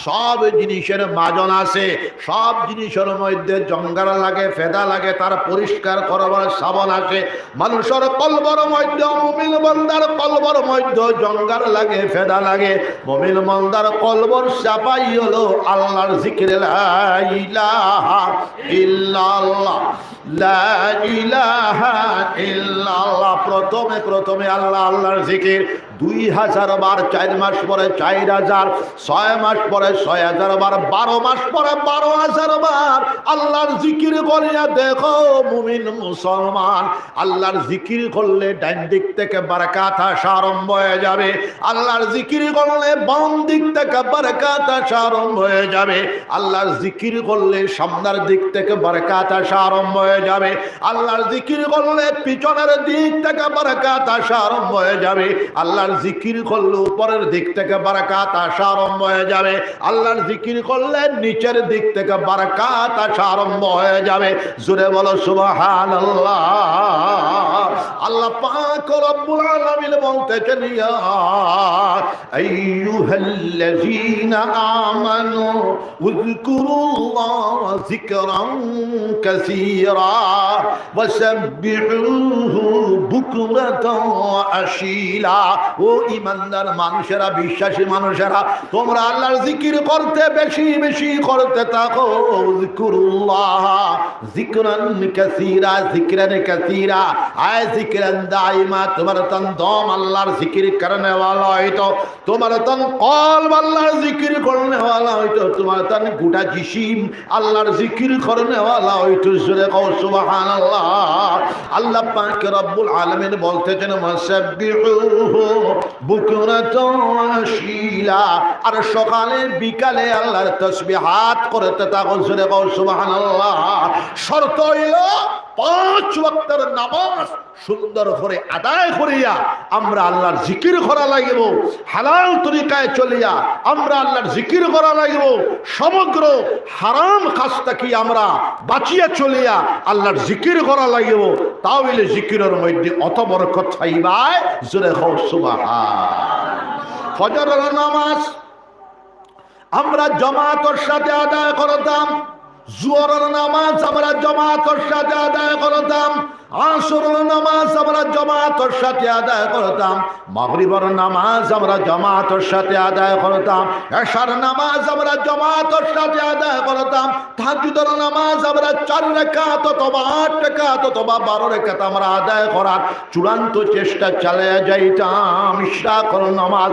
সব জিনিসের মাজন আছে, সব জিনিসের মধ্যে জঙ্গার লাগে, ফেদা লাগে, তার পরিষ্কার করবার সাবন আছে। মানুষের কলবর মধ্যে, মুমিন বান্দার কলবর মধ্যে জঙ্গার লাগে, ফেদা লাগে। মুমিন বান্দার কলবর চাপাই হলো আল্লাহর জিকির, লা ইলাহা ইল্লাল্লাহ, লা ইলাহা ইল্লাল্লাহ। প্রথমে আল্লাহ, আল্লাহর জিকির 2000 বার, 4 মাস পরে 4000, 6 মাস পরে 6000 বার, 12 মাস পরে 12000 বার আল্লাহর জিকির করিয়া দেখো মুমিন মুসলমান। আল্লাহর জিকির করলে ডান দিক থেকে বারাকাত আসা আরম্ভ হয়ে যাবে। আল্লাহর জিকির করলে বাম দিক থেকে বারাকাত আসা আরম্ভ হয়ে যাবে। আল্লাহর জিকির করলে সামনের দিক থেকে বারাকাত আসা আরম্ভ হয়ে যাবে। আল্লাহর জিকির করলে পিছনের দিক থেকে বারাকাত আসা আরম্ভ হয়ে যাবে। আল্লাহর জিকির করলে উপরের দিক থেকে বারাকাত আসা আরম্ভ হয়ে যাবে। আল্লাহর জিকির করলে নিচের দিক থেকে বারাকাত আসা আরম্ভ হয়ে যাবে। জোরে বলো সুবহানাল্লাহ। আল্লাহ পাক রব্বুল আলামিন বলতেছেন, ইয়া আইয়ুহাল্লাযীনা আমানু উযকুরুল্লাহ যিকরান কাসীরা ওয়াসাব্বিহুহু বুকরাতান ওয়া আশীলা। ও ঈমানদার মানুষেরা, বিশ্বাসী মানুষেরা, তোমরা আল্লাহর জিকির করতে বেশি বেশি করতে থাকো। উযকুরুল্লাহ যিকরান কাসীরা, যিকরান কাসীরা, আয় যিকরান দাইমা। তোমার তন দম আল্লাহর জিকির করনে वाला হইতো, তোমার তন কলব আল্লাহর জিকির করনে वाला হইতো, তোমার তন গোটা জিসিম আল্লাহর জিকির করনে वाला হইতো। জোরে কও সুবহানাল্লাহ। আল্লাহ পাক রব্বুল আলামিন বলতেছেন, ওয়াসাব্বিহুহু বুকরাতান ওয়া আশীলা। আর সকালে বিকালে আল্লাহর তাসবিহাত করতে থাকো। জোরে কও সুবহানাল্লাহ। শর্ত হইলো 5 ওয়াক্তের নামাজ সুন্দর করে আদায় করিয়া আমরা আল্লাহর জিকির করা লাগিব। হালাল তরিকায় চলিয়া আমরা আল্লাহর জিকির করা লাগিব। সমগ্র হারাম কাজ থেকে আমরা বাঁচিয়া চলিয়া আল্লাহর জিকির করা লাগিব। তাহলে জিকিরের মধ্যে অত বরকত পাইবাই। জোরে কও সুবহান। ফজরের নামাজ আমরা জামাতের সাথে আদায় করতাম। জোহরের নামাজ আমরা জামাতের সাথে আদায় করতাম। আসরের নামাজ আমরা জামাতের সাথে আদায় করতাম। মাগরিবের নামাজ আমরা জামাতের সাথে আদায় করতাম। এশার নামাজ আমরা জামাতের সাথে আদায় করতাম। তাহাজ্জুদের নামাজ আমরা 4 রাকাত অথবা 8 রাকাত অথবা 12 রাকাত আমরা আদায় করার চূড়ান্ত চেষ্টা চালিয়ে যাইতাম। ইশরাকের নামাজ